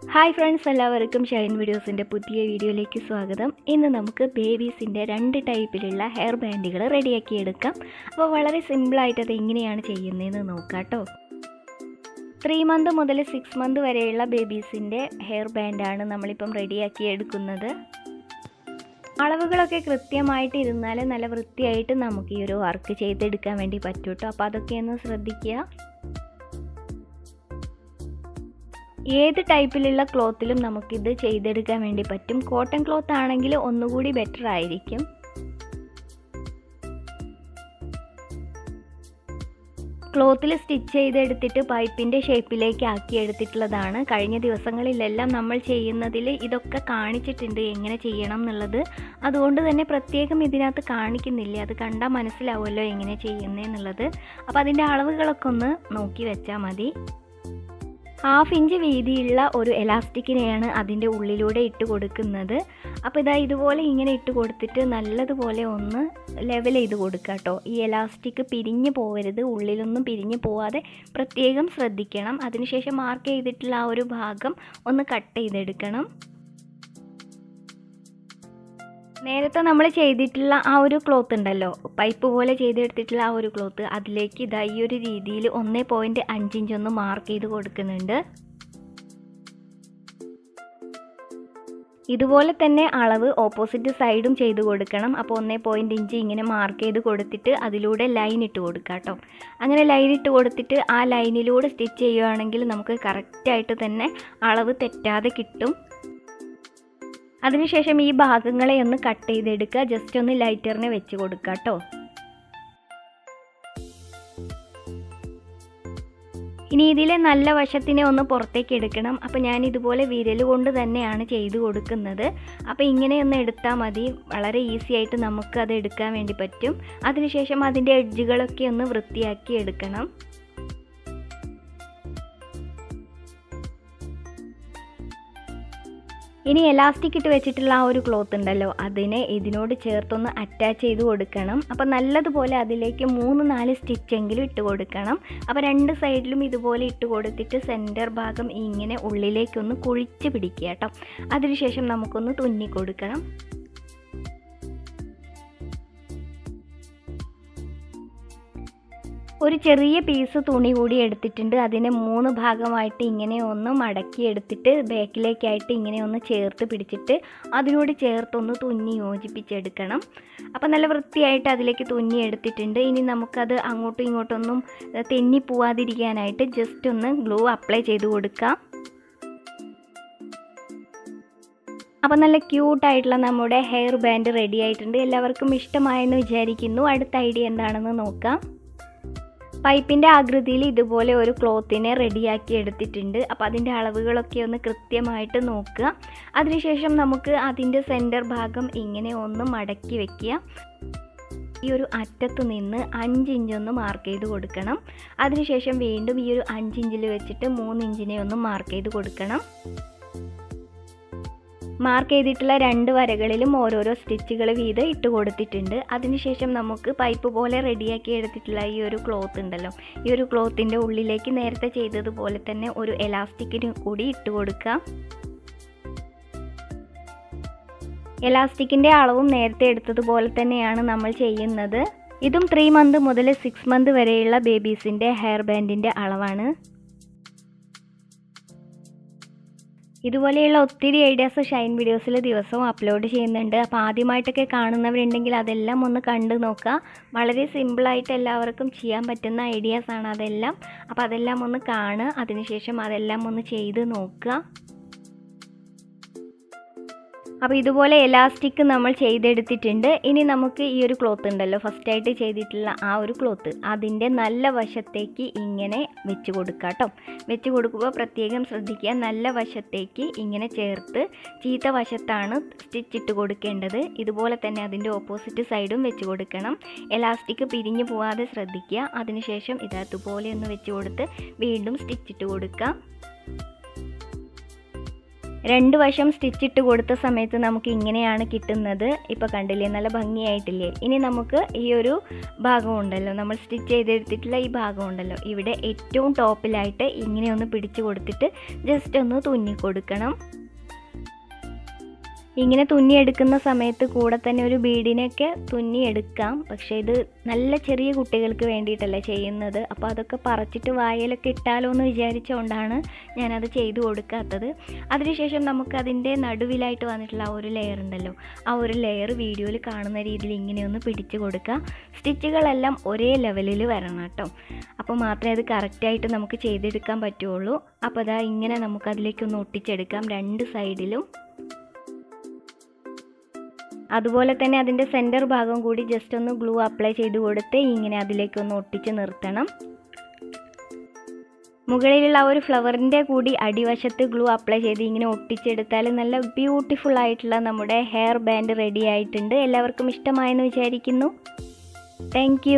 Hi friends, എല്ലാവർക്കും ഷൈൻ വീഡിയോസിൻ്റെ പുതിയ വീഡിയോയിലേക്ക് സ്വാഗതം. ഇന്ന് നമുക്ക് ബേബീസിൻ്റെ 2 ടൈപ്പിലുള്ള ഹെയർ ബാൻഡുകൾ റെഡിയാക്കി എടുക്കാം. അപ്പോൾ വളരെ സിമ്പിളായിട്ട് അത് എങ്ങനെയാണ് ചെയ്യുന്നതെന്ന് നോക്കാം കേട്ടോ. 3 മന്ത് മുതൽ 6 മന്ത് വരെയുള്ള ബേബീസിൻ്റെ ഹെയർ ബാൻഡാണ് നമ്മളിപ്പം റെഡിയാക്കി എടുക്കുന്നത്. അളവുകളൊക്കെ കൃത്യമായിട്ട് ഇരുന്നാൽ നല്ല വൃത്തിയായിട്ട് നമുക്ക് ഈ ഒരു വർക്ക് ചെയ്തെടുക്കാൻ വേണ്ടി പറ്റും കേട്ടോ. അപ്പോൾ അതൊക്കെ ഒന്ന് ശ്രദ്ധിക്കുക. ഏത് ടൈപ്പിലുള്ള ക്ലോത്തിലും നമുക്കിത് ചെയ്തെടുക്കാൻ വേണ്ടി പറ്റും. കോട്ടൺ ക്ലോത്ത് ആണെങ്കിൽ ഒന്നുകൂടി ബെറ്റർ ആയിരിക്കും. ക്ലോത്തിൽ സ്റ്റിച്ച് ചെയ്തെടുത്തിട്ട് പൈപ്പിൻ്റെ ഷേപ്പിലേക്ക് ആക്കി എടുത്തിട്ടുള്ളതാണ്. കഴിഞ്ഞ ദിവസങ്ങളിലെല്ലാം നമ്മൾ ചെയ്യുന്നതിൽ ഇതൊക്കെ കാണിച്ചിട്ടുണ്ട് എങ്ങനെ ചെയ്യണം എന്നുള്ളത്. അതുകൊണ്ട് തന്നെ പ്രത്യേകം ഇതിനകത്ത് കാണിക്കുന്നില്ല. അത് കണ്ടാൽ മനസ്സിലാവുമല്ലോ എങ്ങനെ ചെയ്യുന്നതെന്നുള്ളത്. അപ്പോൾ അതിൻ്റെ അളവുകളൊക്കെ ഒന്ന് നോക്കി വെച്ചാൽ മതി. 1/2 ഇഞ്ച് വീതിയുള്ള ഒരു എലാസ്റ്റിക്കിനെയാണ് അതിൻ്റെ ഉള്ളിലൂടെ ഇട്ട് കൊടുക്കുന്നത്. അപ്പോൾ ഇതുപോലെ ഇങ്ങനെ ഇട്ട് കൊടുത്തിട്ട് നല്ലതുപോലെ ഒന്ന് ലെവൽ ചെയ്ത് കൊടുക്കുക കേട്ടോ. ഈ എലാസ്റ്റിക് പിരിഞ്ഞു പോകരുത്, ഉള്ളിലൊന്നും പിരിഞ്ഞു പോവാതെ പ്രത്യേകം ശ്രദ്ധിക്കണം. അതിനുശേഷം മാർക്ക് ചെയ്തിട്ടുള്ള ആ ഒരു ഭാഗം ഒന്ന് കട്ട് ചെയ്തെടുക്കണം. നേരത്തെ നമ്മൾ ചെയ്തിട്ടുള്ള ആ ഒരു ക്ലോത്ത് ഉണ്ടല്ലോ, പൈപ്പ് പോലെ ചെയ്തെടുത്തിട്ടുള്ള ആ ഒരു ക്ലോത്ത്, അതിലേക്ക് ഈ ഒരു രീതിയിൽ 1.5 ഇഞ്ച് ഒന്ന് മാർക്ക് ചെയ്ത് കൊടുക്കുന്നുണ്ട്. ഇതുപോലെ തന്നെ അളവ് ഓപ്പോസിറ്റ് സൈഡും ചെയ്ത് കൊടുക്കണം. അപ്പോൾ 1.5 ഇങ്ങനെ മാർക്ക് ചെയ്ത് കൊടുത്തിട്ട് അതിലൂടെ ലൈൻ ഇട്ട് കൊടുക്കുക കേട്ടോ. അങ്ങനെ ലൈൻ ഇട്ട് കൊടുത്തിട്ട് ആ ലൈനിലൂടെ സ്റ്റിച്ച് ചെയ്യുകയാണെങ്കിൽ നമുക്ക് കറക്റ്റായിട്ട് തന്നെ അളവ് തെറ്റാതെ കിട്ടും. അതിനുശേഷം ഈ ഭാഗങ്ങളെ ഒന്ന് കട്ട് ചെയ്തെടുക്കുക. ജസ്റ്റ് ഒന്ന് ലൈറ്ററിനെ വെച്ച് കൊടുക്കുക കേട്ടോ. ഇനി ഇതിലെ നല്ല വശത്തിനെ ഒന്ന് പുറത്തേക്ക് എടുക്കണം. അപ്പോൾ ഞാൻ ഇതുപോലെ വിരൽ കൊണ്ട് തന്നെയാണ് ചെയ്ത് കൊടുക്കുന്നത്. അപ്പോൾ ഇങ്ങനെ ഒന്ന് എടുത്താൽ മതി. വളരെ ഈസി ആയിട്ട് നമുക്ക് അത് എടുക്കാൻ വേണ്ടി പറ്റും. അതിനുശേഷം അതിൻ്റെ എഡ്ജുകളൊക്കെ ഒന്ന് വൃത്തിയാക്കി എടുക്കണം. ഇനി എലാസ്റ്റിക് ഇട്ട് വെച്ചിട്ടുള്ള ആ ഒരു ക്ലോത്ത് ഉണ്ടല്ലോ, അതിനെ ഇതിനോട് ചേർത്തൊന്ന് അറ്റാച്ച് ചെയ്ത് കൊടുക്കണം. അപ്പോൾ നല്ലതുപോലെ അതിലേക്ക് 3-4 സ്റ്റിച്ചെങ്കിലും ഇട്ട് കൊടുക്കണം. അപ്പോൾ 2 സൈഡിലും ഇതുപോലെ ഇട്ട് കൊടുത്തിട്ട് സെൻറ്റർ ഭാഗം ഇങ്ങനെ ഉള്ളിലേക്കൊന്ന് കുഴിച്ച് പിടിക്കുക കേട്ടോ. അതിനുശേഷം നമുക്കൊന്ന് തുന്നി കൊടുക്കണം. ഒരു ചെറിയ പീസ് തുണി കൂടി എടുത്തിട്ടുണ്ട്. അതിനെ 3 ഭാഗമായിട്ട് ഇങ്ങനെ ഒന്ന് മടക്കി എടുത്തിട്ട് ബാക്കിലേക്കായിട്ട് ഇങ്ങനെ ഒന്ന് ചേർത്ത് പിടിച്ചിട്ട് അതിനോട് ചേർത്തൊന്ന് തുന്നി യോജിപ്പിച്ചെടുക്കണം. അപ്പോൾ നല്ല വൃത്തിയായിട്ട് അതിലേക്ക് തുന്നി എടുത്തിട്ടുണ്ട്. ഇനി നമുക്കത് അങ്ങോട്ടും ഇങ്ങോട്ടൊന്നും തെന്നി പോവാതിരിക്കാനായിട്ട് ജസ്റ്റ് ഒന്ന് ഗ്ലൂ അപ്ലൈ ചെയ്ത് കൊടുക്കാം. അപ്പോൾ നല്ല ക്യൂട്ടായിട്ടുള്ള നമ്മുടെ ഹെയർ ബാൻഡ് റെഡി ആയിട്ടുണ്ട്. എല്ലാവർക്കും ഇഷ്ടമായെന്ന് വിചാരിക്കുന്നു. അടുത്ത ഐഡിയ എന്താണെന്ന് നോക്കാം. പൈപ്പിൻ്റെ ആകൃതിയിൽ ഇതുപോലെ ഒരു ക്ലോത്തിനെ റെഡിയാക്കി എടുത്തിട്ടുണ്ട്. അപ്പോൾ അതിൻ്റെ അളവുകളൊക്കെ ഒന്ന് കൃത്യമായിട്ട് നോക്കുക. അതിനുശേഷം നമുക്ക് അതിൻ്റെ സെൻറ്റർ ഭാഗം ഇങ്ങനെ ഒന്ന് മടക്കി വയ്ക്കുക. ഈ ഒരു അറ്റത്ത് നിന്ന് 5 ഇഞ്ച് ഒന്ന് മാർക്ക് ചെയ്ത് കൊടുക്കണം. അതിനുശേഷം വീണ്ടും ഈ ഒരു 5 ഇഞ്ചിൽ വെച്ചിട്ട് 3 ഇഞ്ചിനെ ഒന്ന് മാർക്ക് ചെയ്ത് കൊടുക്കണം. മാർക്ക് ചെയ്തിട്ടുള്ള 2 വരകളിലും ഓരോരോ സ്റ്റിച്ചുകൾ വീതം ഇട്ട് കൊടുത്തിട്ടുണ്ട്. അതിനുശേഷം നമുക്ക് പൈപ്പ് പോലെ റെഡിയാക്കി എടുത്തിട്ടുള്ള ഈ ഒരു ക്ലോത്ത് ഉണ്ടല്ലോ, ഈ ഒരു ക്ലോത്തിൻ്റെ ഉള്ളിലേക്ക് നേരത്തെ ചെയ്തതുപോലെ തന്നെ ഒരു എലാസ്റ്റിക്കിന് കൂടി ഇട്ട് കൊടുക്കാം. എലാസ്റ്റിക്കിൻ്റെ അളവും നേരത്തെ എടുത്തതുപോലെ തന്നെയാണ് നമ്മൾ ചെയ്യുന്നത്. ഇതും 3 മന്ത് മുതൽ 6 മന്ത് വരെയുള്ള ബേബീസിൻ്റെ ഹെയർ ബാൻഡിൻ്റെ അളവാണ്. ഇതുപോലെയുള്ള ഒത്തിരി ഐഡിയാസ് ഷൈൻ വീഡിയോസിൽ ദിവസവും അപ്ലോഡ് ചെയ്യുന്നുണ്ട്. അപ്പോൾ ആദ്യമായിട്ടൊക്കെ കാണുന്നവരുണ്ടെങ്കിൽ അതെല്ലാം ഒന്ന് കണ്ടു നോക്കുക. വളരെ സിമ്പിളായിട്ട് എല്ലാവർക്കും ചെയ്യാൻ പറ്റുന്ന ഐഡിയാസാണ് അതെല്ലാം. അപ്പോൾ അതെല്ലാം ഒന്ന് കാണുക. അതിനുശേഷം അതെല്ലാം ഒന്ന് ചെയ്ത് നോക്കുക. അപ്പോൾ ഇതുപോലെ എലാസ്റ്റിക് നമ്മൾ ചെയ്തെടുത്തിട്ടുണ്ട്. ഇനി നമുക്ക് ഈ ഒരു ക്ലോത്ത് ഉണ്ടല്ലോ, ഫസ്റ്റായിട്ട് ചെയ്തിട്ടുള്ള ആ ഒരു ക്ലോത്ത്, അതിൻ്റെ നല്ല വശത്തേക്ക് ഇങ്ങനെ വെച്ച് കൊടുക്കുക കേട്ടോ. വെച്ച് കൊടുക്കുമ്പോൾ പ്രത്യേകം ശ്രദ്ധിക്കുക, നല്ല വശത്തേക്ക് ഇങ്ങനെ ചേർത്ത് ചീത്ത വശത്താണ് സ്റ്റിച്ച് ഇട്ട് കൊടുക്കേണ്ടത്. ഇതുപോലെ തന്നെ അതിൻ്റെ ഓപ്പോസിറ്റ് സൈഡും വെച്ച് കൊടുക്കണം. എലാസ്റ്റിക് പിരിഞ്ഞു പോവാതെ ശ്രദ്ധിക്കുക. അതിനുശേഷം ഇതുപോലെ ഒന്ന് വെച്ച് കൊടുത്ത് വീണ്ടും സ്റ്റിച്ച് ഇട്ട് കൊടുക്കുക. രണ്ട് വശം സ്റ്റിച്ചിട്ട് കൊടുത്ത സമയത്ത് നമുക്ക് ഇങ്ങനെയാണ് കിട്ടുന്നത്. ഇപ്പോൾ കണ്ടില്ലേ, നല്ല ഭംഗിയായിട്ടില്ലേ? ഇനി നമുക്ക് ഈ ഒരു ഭാഗം ഉണ്ടല്ലോ, നമ്മൾ സ്റ്റിച്ച് ചെയ്തെടുത്തിട്ടുള്ള ഈ ഭാഗം ഉണ്ടല്ലോ, ഇവിടെ ഏറ്റവും ടോപ്പിലായിട്ട് ഇങ്ങനെ ഒന്ന് പിടിച്ചു കൊടുത്തിട്ട് ജസ്റ്റ് ഒന്ന് തുന്നി കൊടുക്കണം. ഇങ്ങനെ തുന്നിയെടുക്കുന്ന സമയത്ത് കൂടെ തന്നെ ഒരു ബീഡിനൊക്കെ തുന്നിയെടുക്കാം. പക്ഷേ ഇത് നല്ല ചെറിയ കുട്ടികൾക്ക് വേണ്ടിയിട്ടല്ലേ ചെയ്യുന്നത്. അപ്പോൾ അതൊക്കെ പറിച്ചിട്ട് വായലൊക്കെ ഇട്ടാലോ എന്ന് വിചാരിച്ചുകൊണ്ടാണ് ഞാനത് ചെയ്തു കൊടുക്കാത്തത്. അതിനുശേഷം നമുക്കതിൻ്റെ നടുവിലായിട്ട് വന്നിട്ടുള്ള ആ ഒരു ലെയർ ഉണ്ടല്ലോ, ആ ഒരു ലെയർ വീഡിയോയിൽ കാണുന്ന രീതിയിൽ ഇങ്ങനെയൊന്ന് പിടിച്ചു കൊടുക്കുക. സ്റ്റിച്ചുകളെല്ലാം ഒരേ ലെവലിൽ വരണം കേട്ടോ. അപ്പോൾ മാത്രമേ അത് കറക്റ്റായിട്ട് നമുക്ക് ചെയ്തെടുക്കാൻ പറ്റുള്ളൂ. അപ്പോൾ അതാ ഇങ്ങനെ നമുക്കതിലേക്കൊന്ന് ഒട്ടിച്ചെടുക്കാം രണ്ട് സൈഡിലും. അതുപോലെ തന്നെ അതിൻ്റെ സെൻറ്റർ ഭാഗം കൂടി ജസ്റ്റ് ഒന്ന് ഗ്ലൂ അപ്ലൈ ചെയ്ത് കൊടുത്ത് ഇങ്ങനെ അതിലേക്കൊന്ന് ഒട്ടിച്ച് നിർത്തണം. മുകളിലുള്ള ആ ഒരു ഫ്ലവറിൻ്റെ കൂടി അടിവശത്ത് ഗ്ലൂ അപ്ലൈ ചെയ്ത് ഇങ്ങനെ ഒട്ടിച്ചെടുത്താൽ നല്ല ബ്യൂട്ടിഫുൾ ആയിട്ടുള്ള നമ്മുടെ ഹെയർ ബാൻഡ് റെഡി ആയിട്ടുണ്ട്. എല്ലാവർക്കും ഇഷ്ടമായെന്ന് വിചാരിക്കുന്നു. താങ്ക്